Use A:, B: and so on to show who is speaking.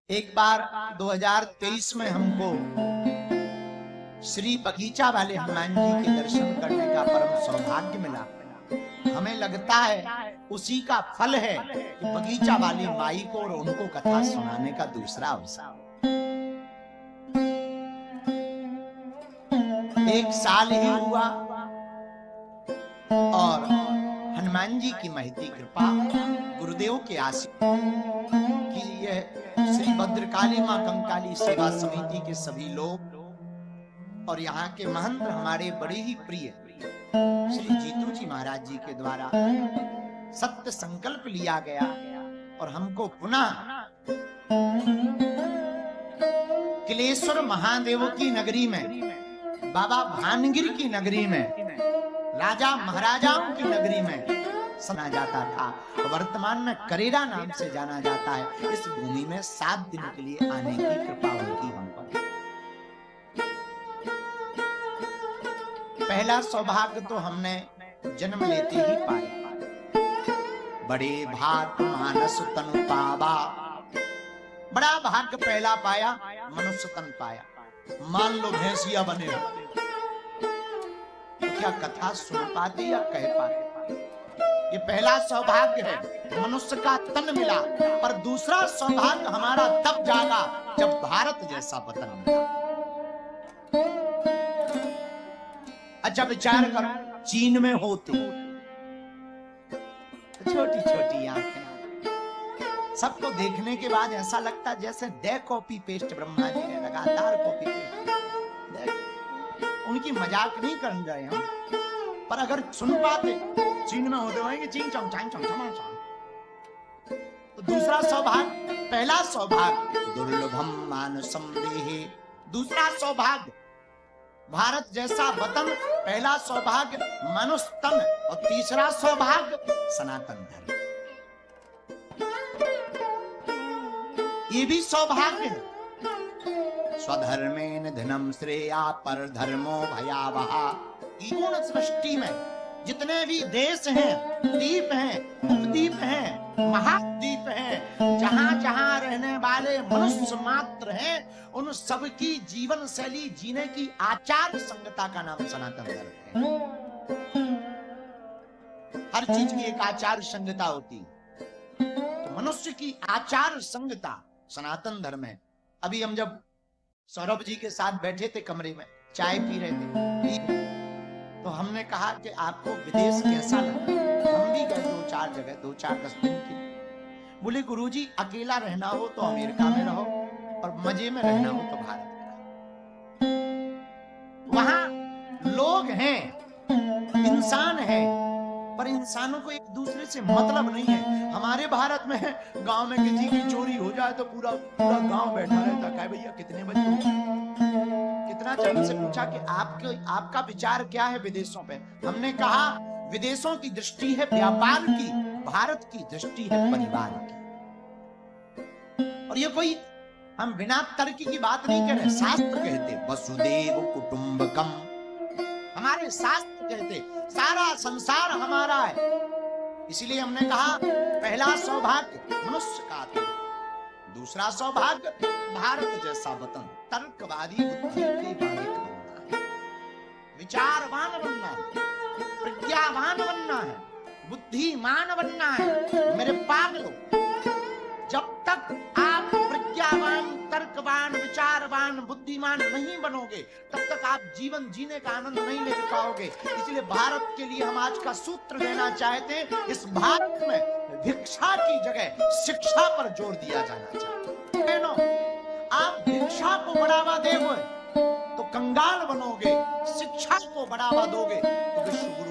A: एक बार 2023 में हमको श्री बगीचा वाले हनुमान जी के दर्शन करने का परम सौभाग्य मिला। हमें लगता है उसी का फल है कि बगीचा वाली माई को और उनको कथा सुनाने का दूसरा अवसर। एक साल ही हुआ और हनुमान जी की महती कृपा, गुरुदेव के आशीर्वाद कि यह श्री भद्रकाली मां कंकाली सेवा समिति के सभी लोग और यहाँ के महंत हमारे बड़े ही प्रिय श्री जीतू जी महाराज जी के द्वारा सत्य संकल्प लिया गया और हमको पुनः किलेश्वर महादेव की नगरी में, बाबा भानगिर की नगरी में, राजा महाराजाओं की नगरी में सुना जाता था। वर्तमान में करेरा नाम से जाना जाता है। इस भूमि में 7 दिन के लिए आने की कृपा उनकी हम पर। पहला सौभाग्य तो हमने जन्म लेते ही पाया। बड़े भाग मानस तनु पावा, बड़ा भाग्य पहला पाया, मनुष्य तन पाया। मान लो भैंसिया बने होते तो क्या कथा सुन पाते या कह पाते? ये पहला सौभाग्य है, मनुष्य का तन मिला। पर दूसरा सौभाग्य हमारा तब जागा जब भारत जैसा वतन मिला। अच्छा विचार करो, चीन में होते छोटी छोटी आंखें, सबको देखने के बाद ऐसा लगता जैसे दे कॉपी पेस्ट ब्रह्मा जी ने लगातार कॉपी पेस्ट। उनकी मजाक नहीं कर रहे हम, पर अगर सुन पाते चीन में होते होंगे चीन चम चांग चम चम चम। तो दूसरा सौभाग्य, पहला सौभाग्य दुर्लभम मानसम देहे, दूसरा सौभाग्य भारत जैसा वतन, पहला सौभाग्य मनुष्य तन और तीसरा सौभाग्य सनातन धर्म। ये भी सौभाग्य है। स्वधर्मेन धनम श्रेया पर धर्मो भयावह। पूर्ण सृष्टि में जितने भी देश हैं, द्वीप हैं, उपद्वीप हैं, महाद्वीप हैं, जहां जहां रहने वाले मनुष्य मात्र हैं, उन सबकी जीवन शैली, जीने की आचार संहिता का नाम सनातन धर्म है। हर चीज की एक आचार संहिता होती है, तो मनुष्य की आचार संहिता सनातन धर्म है। अभी हम जब सौरभ जी के साथ बैठे थे कमरे में, चाय पी रहे थे, तो हमने कहा कि आपको विदेश कैसा लगा? हम भी गए 2-4 जगह, 2-4-10 दिन की। बोले गुरुजी अकेला रहना हो तो अमेरिका में रहो और मजे में रहना हो तो भारत में रहो। वहां लोग हैं, इंसान है, पर इंसानों को एक दूसरे से मतलब नहीं है। हमारे भारत में गांव में किसी की चोरी हो जाए तो पूरा पूरा गांव बैठा रहता है, भैया कितने बजे? कितना जन से पूछा कि आपका विचार क्या है विदेशों पे? हमने कहा विदेशों की दृष्टि है व्यापार की, भारत की दृष्टि है परिवार की। और ये कोई हम बिना तर्क की बात नहीं कह रहे, शास्त्र कहते वसुदेव कुटुंबकम। हमारे शास्त्र कहते सारा संसार हमारा है। इसलिए हमने कहा पहला सौभाग्य मनुष्य का था, दूसरा सौभाग्य भारत जैसा वतन, तर्कवादी बुद्धि के मालिक बनना है, विचारवान बनना है, प्रज्ञावान बनना है, बुद्धिमान बनना है। मेरे पागलों, जब तक आप प्रज्ञावान, तर्कवान, विचारवान, बुद्धिमान नहीं बनोगे तब तक आप जीवन जीने का आनंद नहीं ले पाओगे। इसलिए भारत के लिए हम आज का सूत्र देना चाहते हैं, इस भारत में भिक्षा की जगह शिक्षा पर जोर दिया जाना चाहिए। आप भिक्षा को बढ़ावा दोगे तो कंगाल बनोगे, शिक्षा को बढ़ावा दोगे तो विश्व गुरु